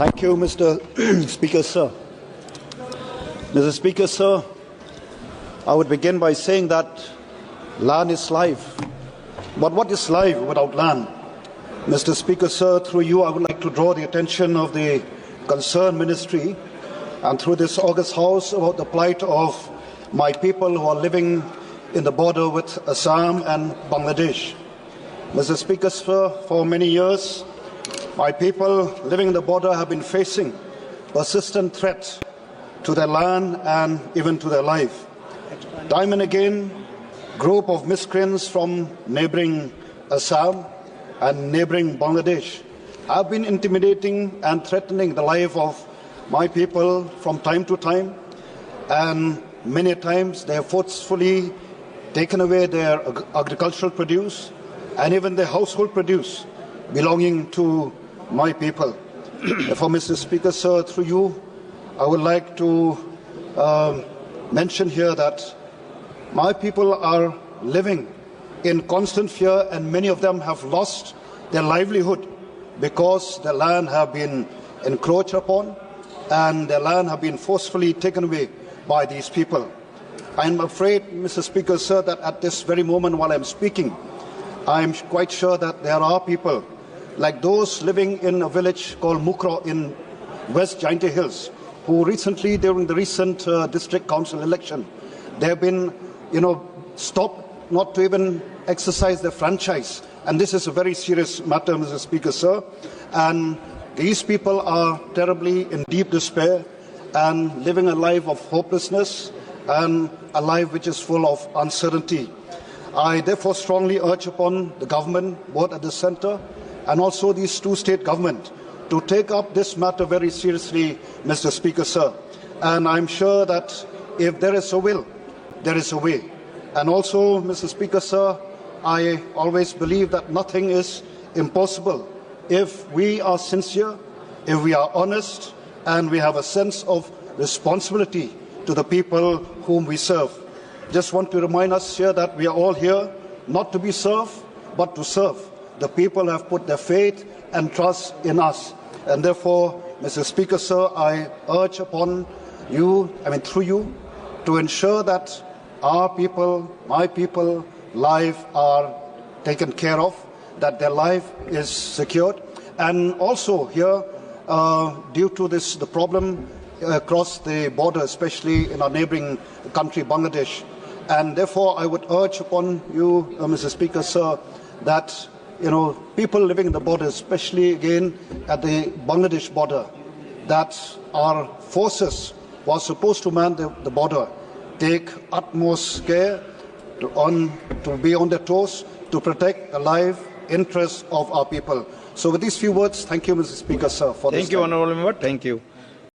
Thank you, Mr. Speaker, sir. Mr. Speaker, sir, I would begin by saying that land is life. But what is life without land? Mr. Speaker, sir, through you, I would like to draw the attention of the concerned ministry and through this August House about the plight of my people who are living in the border with Assam and Bangladesh. Mr. Speaker, sir, for many years, my people living in the border have been facing persistent threats to their land and even to their life. Time and again, a group of miscreants from neighboring Assam and neighboring Bangladesh have been intimidating and threatening the life of my people from time to time, and many times they have forcefully taken away their agricultural produce and even their household produce belonging to my people. Therefore, Mr. Speaker, sir, through you, I would like to mention here that my people are living in constant fear, and many of them have lost their livelihood because their land have been encroached upon and their land have been forcefully taken away by these people. I am afraid, Mr. Speaker, sir, that at this very moment while I am speaking, I am quite sure that there are people like those living in a village called Mukro in West Jingeh Hills, who recently, during the recent district council election, they have been, stopped not to even exercise their franchise. And this is a very serious matter, Mr. Speaker, sir. And these people are terribly in deep despair and living a life of hopelessness and a life which is full of uncertainty. I therefore strongly urge upon the government, both at the centre and also these two state governments, to take up this matter very seriously, Mr. Speaker, sir. And I'm sure that if there is a will, there is a way. And also, Mr. Speaker, sir, I always believe that nothing is impossible if we are sincere, if we are honest, and we have a sense of responsibility to the people whom we serve. Just want to remind us here that we are all here not to be served, but to serve. The people have put their faith and trust in us. And therefore, Mr. Speaker, sir, I urge upon you, through you, to ensure that our people, my people, life are taken care of, that their life is secured. And also here, due to the problem across the border, especially in our neighbouring country, Bangladesh. And therefore, I would urge upon you, Mr. Speaker, sir, that people living in the border, especially again at the Bangladesh border, that our forces who are supposed to man the border take utmost care to be on their toes to protect the life interests of our people. So with these few words, thank you, Mr. Speaker, sir, for this. Thank you, Honourable Member. Thank you.